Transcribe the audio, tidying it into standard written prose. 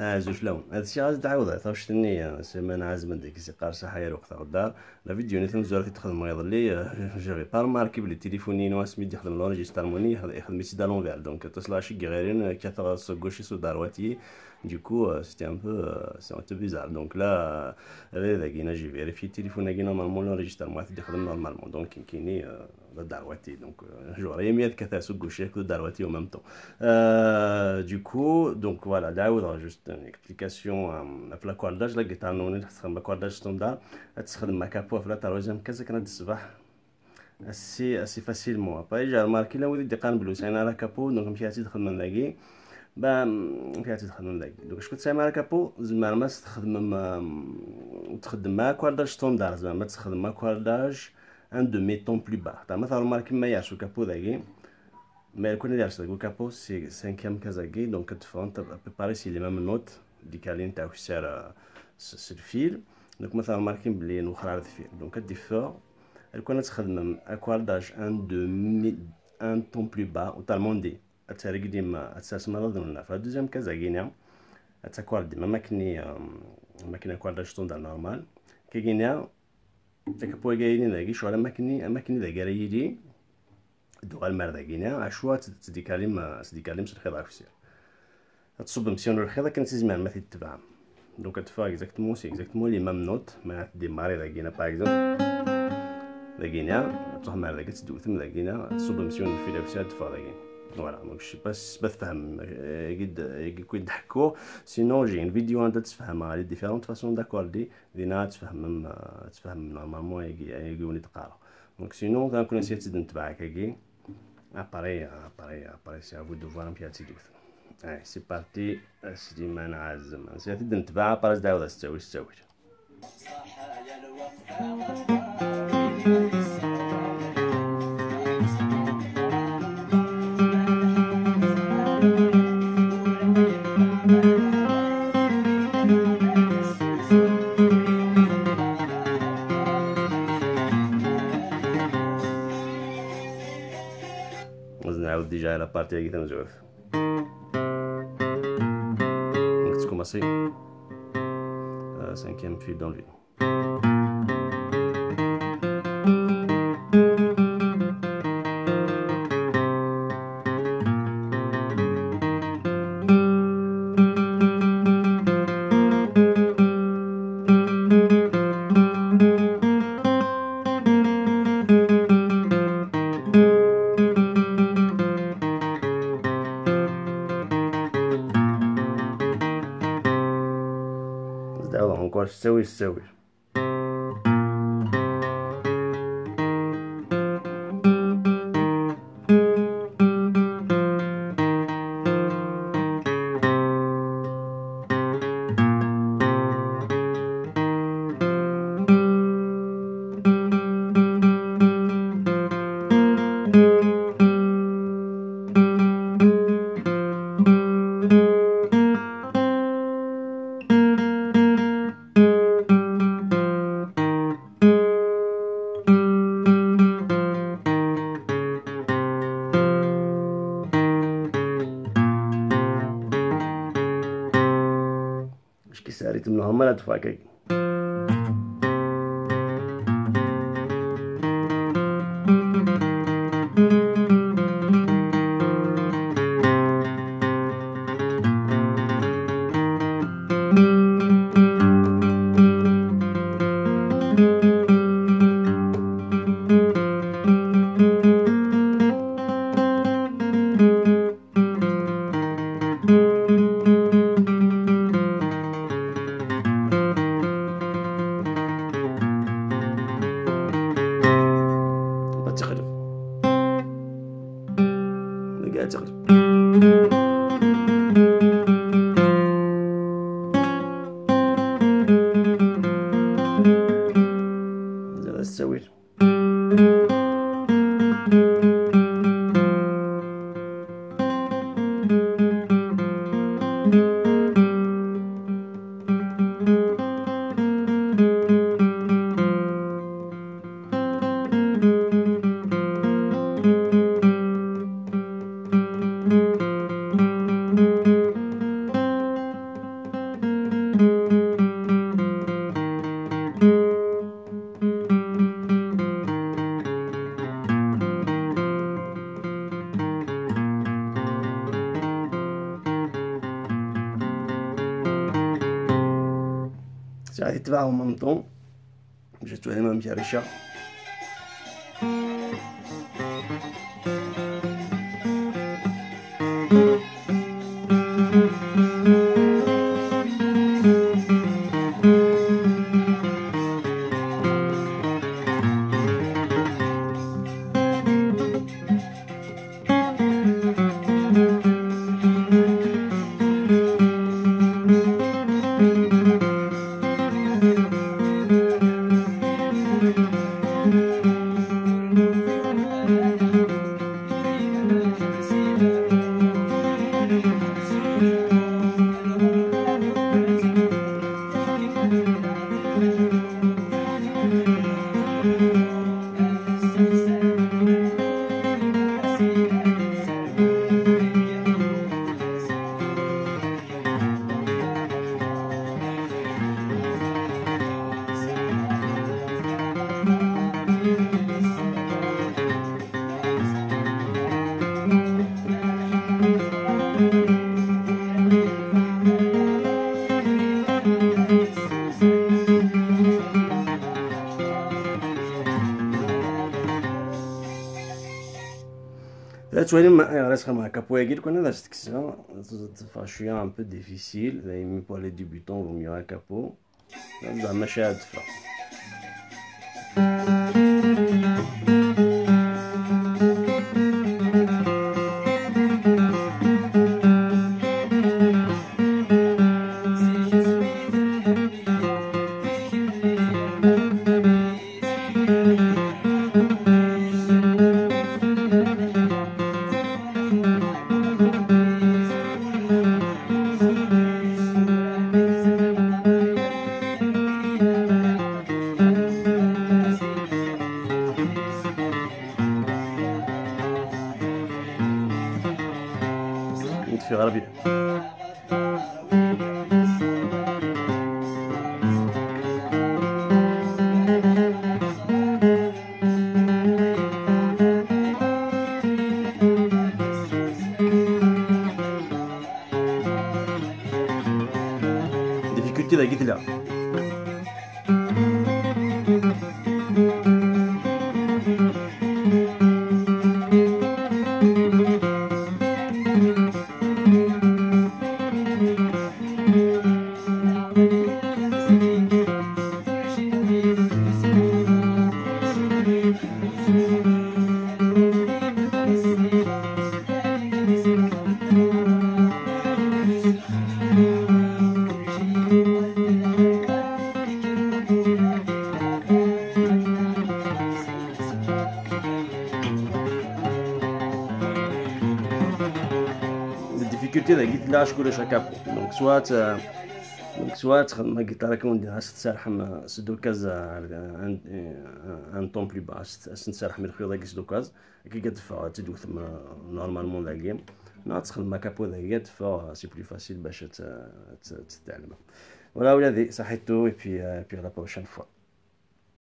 زوج لون هادشي غادي تعاود شتني سيمانه عازمه ديك سي قارصه حير وقت غدار لا فيديو نيت مزور تخدم غيظل لي جافي با ماركي بلي تليفوني نو سميت يخدم لونجيسترموني يخدم سي دا لونفير دونك تصلا شي غيرين كثر سو غوشي سو دارواتي ديكو سيتي ان بو سي ان تو بيزار دونك لا داكي نجي فيريفي التليفون كي نورمالمون لونجيسترمون يخدم نورمالمون دونك كيني دارواتي دونك جوري ميات كثر سو غوشي دارواتي او ميم طون دوكو دونك فوالا داود جوست اكسبليكاسيون في لاكوارداج لا جيتار نوني تخدم لاكوارداج ستوندار تخدم مع كابو في لا ترويزيام كازا كانت الصباح اسي فاسيلمون باي جا ماركي لا وليدي قان بلوس انا لا كابو دونك مشيتي تخدم من لاكي با مشيتي تخدم من لاكي دونك شكون تسمع لا كابو زعما ما تخدم مع كوارداج ستوندار زعما تخدم مع كوارداج ان دو ميتون بلو با مثلا ماركي ما يعرفش كابو داكي mais كنا داير شتا كابو سي سانكيام كازاكي دونك كتفهم انت بريباري سي لي ميم نوت ديكالين تاع كسار سي الفيل دونك مثلا ماركين بلي نوخر على الفيل دونك كدي فور كنا تخدم اكوارداج ان دو ان طون بلو با و طالمون دي اتاريك ديما اتساسم نظن في دوزيام كازاكينيا اتاكوارد ديما ماكني اكوارداج طوندار نورمال كيغينيا داك بو غايلين داكي شو على ماكني دا غايلي دوغا المار داكينا عشوا تديكاليم سي الخيط عفسير تصب مسيون الخيط كان تزمان ما تتبع دونك تفا اكزاكتومون سي اكزاكتومون لي مام نوت ما ديماري داكينا باغ اكزومبل داكينا تروح مار داكي تدو ثم داكينا تصب مسيون الفيل عفسير تفا داكي فوالا دونك شي باس تفهم كي يضحكوا سينو جي ان فيديو انت تفهمها لي ديفيرونت فاسون داكوردي دينا تفهم نورمالمون يجوني تقرا دونك سينو كنكون نسيت نتبعك هكي Appareil, c'est à vous de voir un petit peu. Allez, c'est parti. سليمان عازم نسيت نتبع باراز داود استوي نعاود ديجا على بارتي هاكي تنزوف دونك تكوماسي cinquième fil dans le vide. encore تساوي ساريت من هما لا تفاكي غادي تباعهم من طون جاتو على ما مجرشة. Tu reste comme un capoeira qu'on a c'est un peu difficile, mais pour les débutants, vaut mieux un capot. Ça marche à deux fois. في غربي difficulté la guitare. difficulté la guitare je coule chaque capot donc soit ma guitare كون نديرها تسرحم سدوكاز ان طون بلو باس تسرح من الخيوط كي سدوكاز كي كتدفع تدوث نورمالمون لا جيم تخدم ما كابو ذا تدفع سي بلو فاسيل باش تتعلم. ولا ولادي صحيتو اي بي لا بروشين فوا.